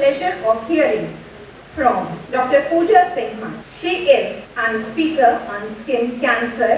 pleasure of hearing from Dr. Pooja Singh. She is a speaker on skin cancer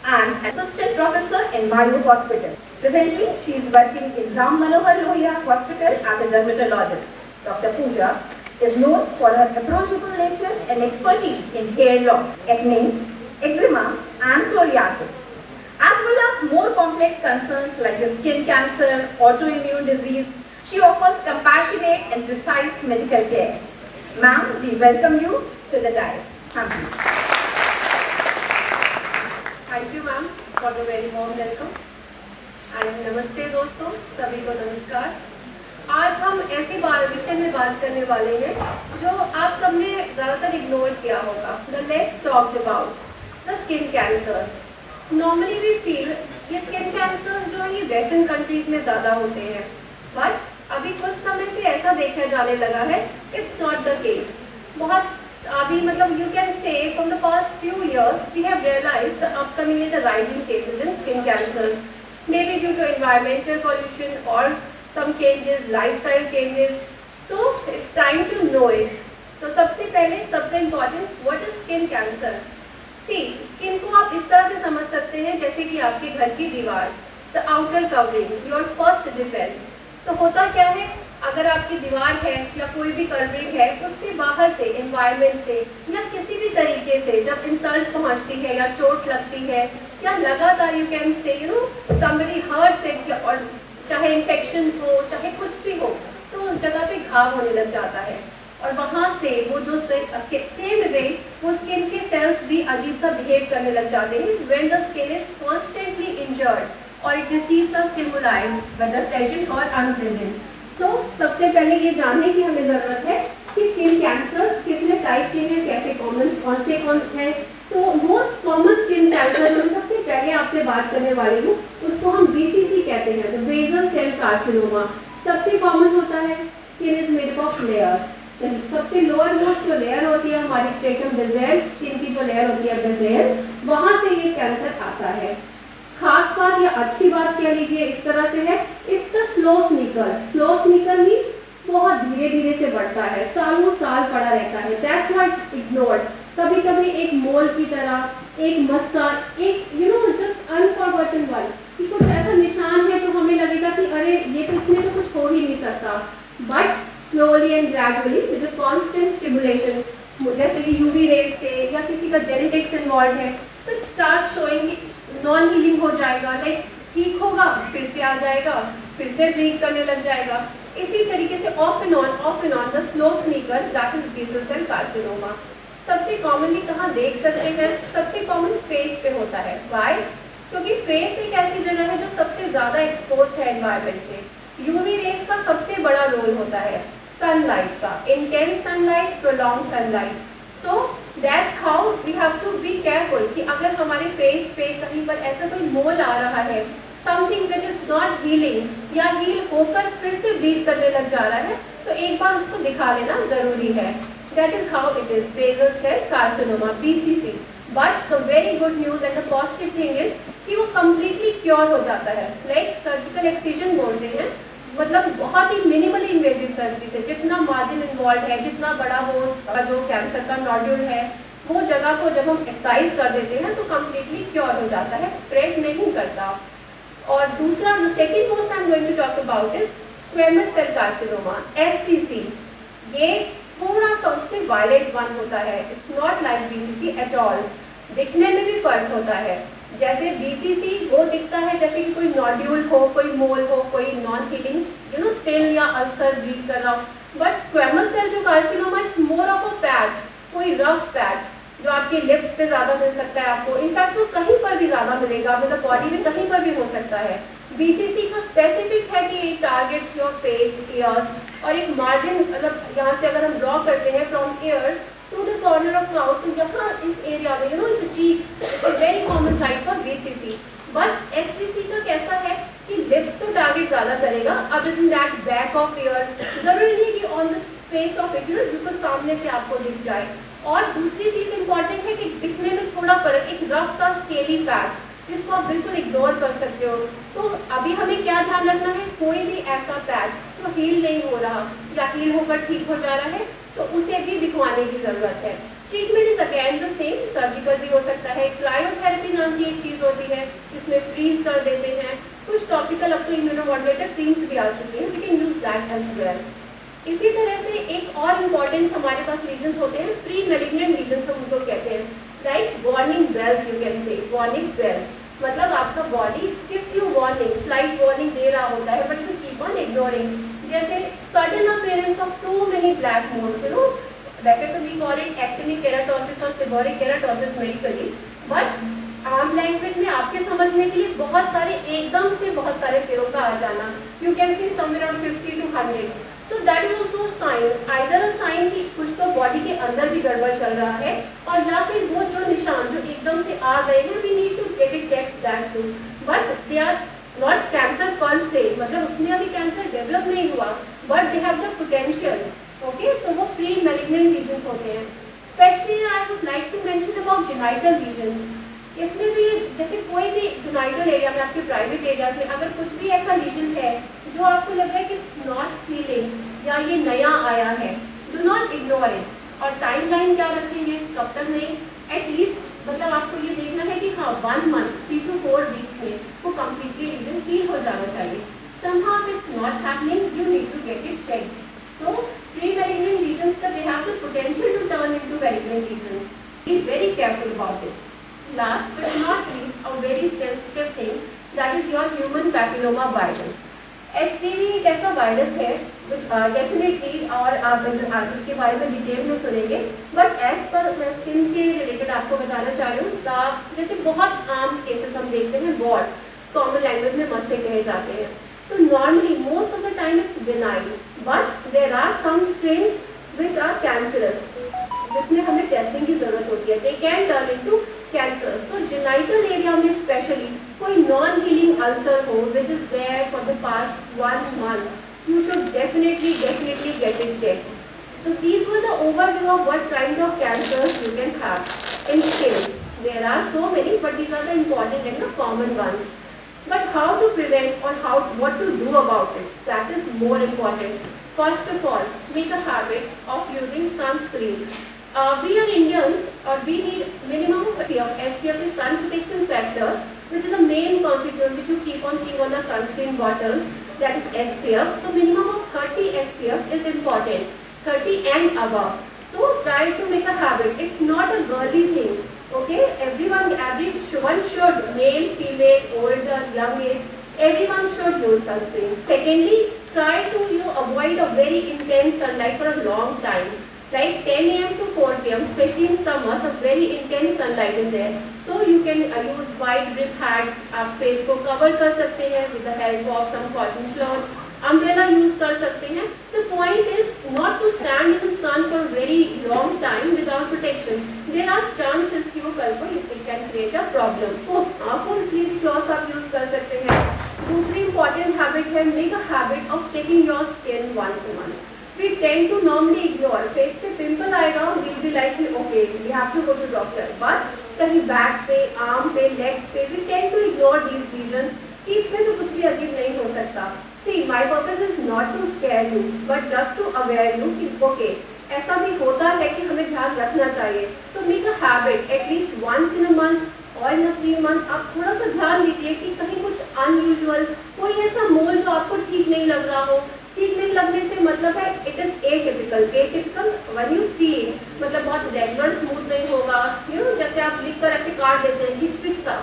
and assistant professor in Mayo Hospital. Presently, she is working in Ram Manohar Lohia Hospital as a dermatologist. Dr. Pooja is known for her approachable nature and expertise in hair loss, acne, eczema and psoriasis, as well as more complex concerns like skin cancer, autoimmune disease. She offers compassionate and precise medical care. Ma'am, we welcome you to the dais. Thank you ma'am for the very warm welcome. And नमस्ते दोस्तों, सभी को नमस्कार। आज हम ऐसे विषय में बात करने वाले हैं जो आप सबने ज़्यादातर इग्नोर किया होगा। The less talked about the skin cancers. Normally we feel ये skin cancers जो है ये वेस्टर्न कंट्रीज में ज़्यादा होते हैं, बट अभी कुछ समय से ऐसा देखा जाने लगा है, it's not the case. बहुत अभी मतलब you can say from the past few years we have realized the upcoming and the rising cases in skin cancers, maybe due to environmental pollution or some changes, lifestyle changes. So it's time to know it. तो सबसे पहले सबसे important, what is skin cancer? See, skin को आप इस तरह से समझ सकते हैं जैसे कि आपके घर की दीवार, the outer covering, your first defense. तो होता क्या है, अगर आपकी दीवार है या कोई भी कवरिंग है, उसके बाहर से एनवायरनमेंट से या किसी भी तरीके से जब इंसल्ट पहुंचती है या चोट लगती है या लगातार यू कैन से somebody hurts it, और चाहे इन्फेक्शंस हो चाहे कुछ भी हो, तो उस जगह पे घाव होने लग जाता है और वहाँ से वो जो सेम वे वो स्किन के सेल्स भी अजीब सा बिहेव करने लग जाते हैं when the skin is constantly injured or it receives a stimuli whether pleasant or unpleasant. So सबसे पहले ये जानने की हमें ज़रूरत है कि स्किन कैंसर कितने टाइप के हैं, कैसे कौन है। तो मोस्ट कॉमन स्किन कैंसर जो सबसे पहले आपसे बात करने वाली हूँ उसको हम BCC कहते हैं, तो बेसल सेल कार्सिनोमा। सबसे कॉमन होता है, skin is made up of layers. सबसे लोअर मोस्ट जो लेयर होती है हमारी स्ट्रेटम बेज़ेल, स्किन की जो लेयर होती है बेज़ेल, वहाँ से ये कैंसर आता है। खास बात या अच्छी बात कह लीजिए इस तरह से है, इसका स्लो स्निकर मीन्स बहुत धीरे धीरे से बढ़ता है, सालों साल पड़ा रहता है। That's why it's ignored. कभी कभी एक मोल की तरह, एक मस्सा, एक जस्ट अनफॉरगॉटन वन, कि कुछ ऐसा निशान है जो हमें लगेगा कि अरे ये तो इसमें तो कुछ हो ही नहीं सकता, but slowly and gradually with a constant stimulation, जैसे कि यूवी रेज से या किसी का जेनेटिक्स इन्वॉल्व है, तो it start showing non healing हो जाएगा, लाइक ठीक होगा फिर से आ जाएगा, फिर से ब्लीड करने लग जाएगा। इसी तरीके से off and on the slow sneaker, that is basal cell carcinoma. सबसे कॉमनली कहाँ देख सकते हैं, सबसे कॉमन फेस पे होता है। व्हाई? क्योंकि फेस एक ऐसी जगह है जो सबसे ज़्यादा एक्सपोज है एनवायरनमेंट से। यूवी रेज का सबसे बड़ा रोल होता है सनलाइट का, intense sunlight, prolong sunlight. So that's how we have to be careful कि अगर हमारे फेस पे कहीं पर ऐसा कोई मोल आ रहा है, something which is not healing या हील होकर फिर से ब्लीड करने लग जा रहा है, तो एक बार उसको दिखा लेना ज़रूरी है। That is how it is, basal cell carcinoma, BCC. But the very good news and the positive thing is कि वो completely cure हो जाता है, like surgical excision बोलते हैं, मतलब बहुत ही minimally invasive surgery से, जितना margin involved है, जितना बड़ा वो जो कैंसर का नोड्यूल है, वो जगह को जब हम एक्साइज कर देते हैं तो completely cure हो जाता है, spread नहीं करता। और दूसरा जो second most I am going to talk about is squamous cell carcinoma, SCC. ये थोड़ा सा उससे वायलेंट वन होता है, it's not like BCC at all. दिखने में भी फर्क होता है, जैसे BCC वो दिखता है जैसे कि कोई नोड्यूल हो, कोई मोल हो, कोई नॉन हीलिंग तिल या अल्सर ब्लीड कर रहा हो, बट स्क्वेमस सेल जो carcinoma it's more of a patch, कोई रफ पैच जो आपके लिप्स पे ज़्यादा मिल सकता है आपको, इनफैक्ट वो कहीं पर भी ज़्यादा मिलेगा, मतलब बॉडी में कहीं पर भी हो सकता है। BCC का स्पेसिफिक है कि it targets your face, years, और एक मार्जिन मतलब यहाँ से अगर हम ड्रॉ करते हैं from ear to the corner of mouth, तो यहाँ इस एरिया में the cheek it's a very common site for BCC। But SCC का कैसा है कि लिप्स तो टारगेट ज़्यादा करेगा, other than that back of year, ज़रूरी नहीं कि on the face of it बिल्कुल सामने से आपको दिख जाए। और दूसरी चीज़ इंपॉर्टेंट है कि दिखने में थोड़ा फर्क, एक रफ सा स्केली पैच, जिसको आप बिल्कुल इग्नोर कर सकते हो। तो अभी हमें क्या ध्यान रखना है, कोई भी ऐसा पैच जो हील नहीं हो रहा या हील होकर ठीक हो जा रहा है तो उसे भी दिखवाने की ज़रूरत है। Treatment is again the same, surgical भी हो सकता है, क्रायोथेरेपी नाम की एक चीज़ होती है जिसमें फ्रीज कर देते हैं, कुछ टॉपिकल अब तो इम्यूनोमॉड्यूलेटर क्रीम्स भी आ चुकी हैं, we can use that as well. इसी तरह से एक और इम्पॉर्टेंट हमारे पास लीजन्स होते हैं, प्री मैलिग्नेंट लीजन्स हम उनको कहते हैं, like warning bells, you can say warning bells, मतलब आपका body gives you warning, slight warning दे रहा होता है but you keep on ignoring. जैसे sudden appearance of too many black moles, you know, वैसे तो we call it actinic keratosis और सेबोरिक केराटोसिस मेडिकली, बट आम लैंग्वेज में आपके समझने के लिए बहुत सारे, एकदम से बहुत सारे तिरों का आ जाना, you can see somewhere around 50 to 100। So that is also sign, either a sign कि कुछ तो बॉडी के अंदर भी गड़बड़ चल रहा है, और या फिर वो जो निशान जो एकदम से आ गए हैं, we need to get it check that too, but they are not cancer per se, मतलब उसमें अभी कैंसर डेवलप नहीं हुआ, but they have the potential. Okay, so वो प्री मैलिग्नेंट लीजन्स होते हैं। Specially I would like to mention about genital lesions. इसमें भी जैसे कोई भी जेनाइटल एरिया में, आपके प्राइवेट एरियाज में अगर कुछ भी ऐसा लीजन है जो आपको लग रहा है कि इट्स नॉट हीलिंग या ये नया आया है, डू नॉट इग्नोर इट। और टाइम लाइन क्या रखेंगे, कब तक नहीं, एटलीस्ट मतलब आपको ये देखना है कि हाँ 1 month 3 to 4 weeks में वो कम्प्लीटली लीजन हील हो जाना चाहिए। somehow it's not happening, you need to get it checked. So pre-malignant lesions they have the potential to turn into malignant lesions. Be very careful about it. Last but not least, a very sensitive thing, that is your human papilloma virus. HPV एक ऐसा virus है which definitely, और आप इसके बारे में detail में सुनेंगे, बट एज पर मैं स्किन के रिलेटेड आपको बताना चाह रही हूँ। जैसे बहुत आम केसेस हम देखते हैं, वॉट्स, कॉमन लैंग्वेज में मस्से कहे जाते हैं, तो normally most of the time it's benign, but there are some strains which are cancerous, जिसमें हमें टेस्टिंग की जरूरत होती है, they can turn into cancers. तो जेनाइटल एरिया में स्पेशली कोई नॉन हीलिंग अल्सर हो which is there for the past 1 month, you should definitely get it checked. So these were the overview of what kind of cancers you can have in skin. There are so many, but these are the important and the common ones. But how to prevent or what to do about it, that is more important. First of all, make a habit of using sunscreen. We are Indians, or we need minimum of SPF is sun protection factor, which is the main constituent which you keep on seeing on the sunscreen bottles, that is SPF. So minimum of 30 SPF is important, 30 and above. So try to make a habit. It's not a girly thing. Okay, everyone should, male, female, older, young age, everyone should use sunscreen. Secondly, try to avoid a very intense sunlight for a long time, like 10 AM to 4 PM, especially in summers, a very intense sunlight is there. So you can use wide brim hats, आप face को cover कर सकते हैं with the help of some cotton cloth, umbrella use कर सकते हैं। The point is not to stand in the sun for a very long time without protection. There are chances कि वो कल को it can create a problem. तो full sleeves cloth आप use कर सकते हैं। दूसरी important habit है, make a habit of checking your skin once a month. We tend to normally ignore. Face पे पिंपल आएगा, we'll be like okay, we have to go to doctor. But कहीं back पे, arm पे, legs पे, we tend to ignore these reasons कि इसमें तो कुछ भी अजीब नहीं हो सकता। See, my purpose is not to scare you, but just to aware you कि okay, ऐसा भी होता है कि हमें ध्यान रखना चाहिए। So make a habit, at least once in a month or in a 3 month, आप थोड़ा सा ध्यान दीजिए कि कहीं कुछ अनयूजुअल, कोई ऐसा मोल जो आपको ठीक नहीं लग रहा हो। ठीक नहीं लगने से मतलब है it is atypical. Atypical when you see it, मतलब बहुत रेगुलर स्मूथ नहीं होगा, यू नो, जैसे आप लिखकर ऐसे काट देते हैं खिंच पिच का,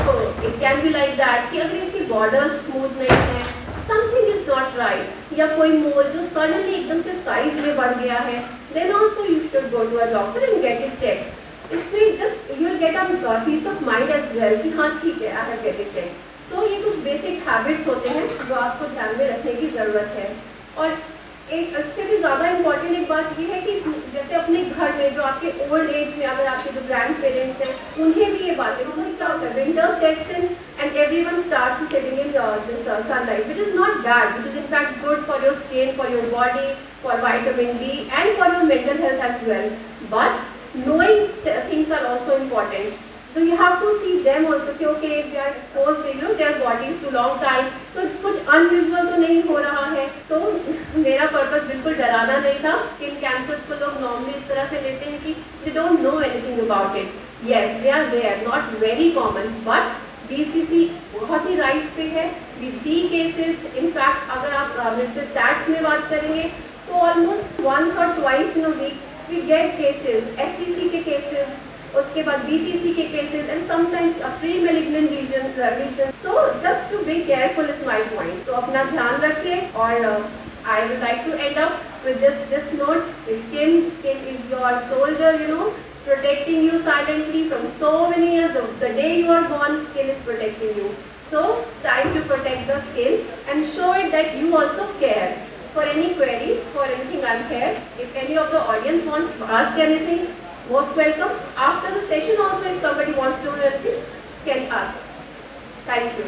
so it can be like that कि अगर इसकी बॉर्डर्स स्मूथ नहीं है, समथिंग इज नॉट राइट, या कोई मोल जो सडनली एकदम से साइज में बढ़ गया है, then also you should go to a doctor and get it check. इसमें just you will get a peace of mind as well कि हाँ ठीक है, I have get it check. So ये कुछ बेसिक हैबिट्स होते हैं जो आपको ध्यान में रखने की ज़रूरत है। और एक इससे भी ज़्यादा इम्पॉर्टेंट एक बात ये है कि जैसे अपने घर में जो आपके ओल्ड एज में अगर आपके जो ग्रैंड पेरेंट्स हैं, उन्हें भी ये बातें, winter sets in and everyone starts to sitting in this sunlight, which is not bad, which is in fact good for your skin, for your body, for vitamin D and for your mental health as well. But knowing things are also important. So you have to see them also कि okay if they are exposed, you know, their bodies to long time, तो कुछ unusual तो नहीं हो रहा है. So मेरा purpose बिल्कुल डराना नहीं था. Skin cancers को लोग normally इस तरह से लेते हैं कि they don't know anything about it. Yes, they are there, not very common, but BCC बहुत ही राइज पे है. We see cases, in fact अगर आप इससे stats में बात करेंगे तो almost once or twice in a week we get cases, SCC के cases, उसके बाद BCC के cases and sometimes a pre-malignant lesion. So just to be careful is my point. तो अपना ध्यान रखें और I would like to end up with just this note. Skin is your soldier, you know, protecting you silently from so many years. The day you are born, skin is protecting you. So time to protect the skin and show it that you also care. For any queries, for anything I'm here. If any of the audience wants to ask anything, most welcome. After the session also, if somebody wants to do anything, can ask. Thank you.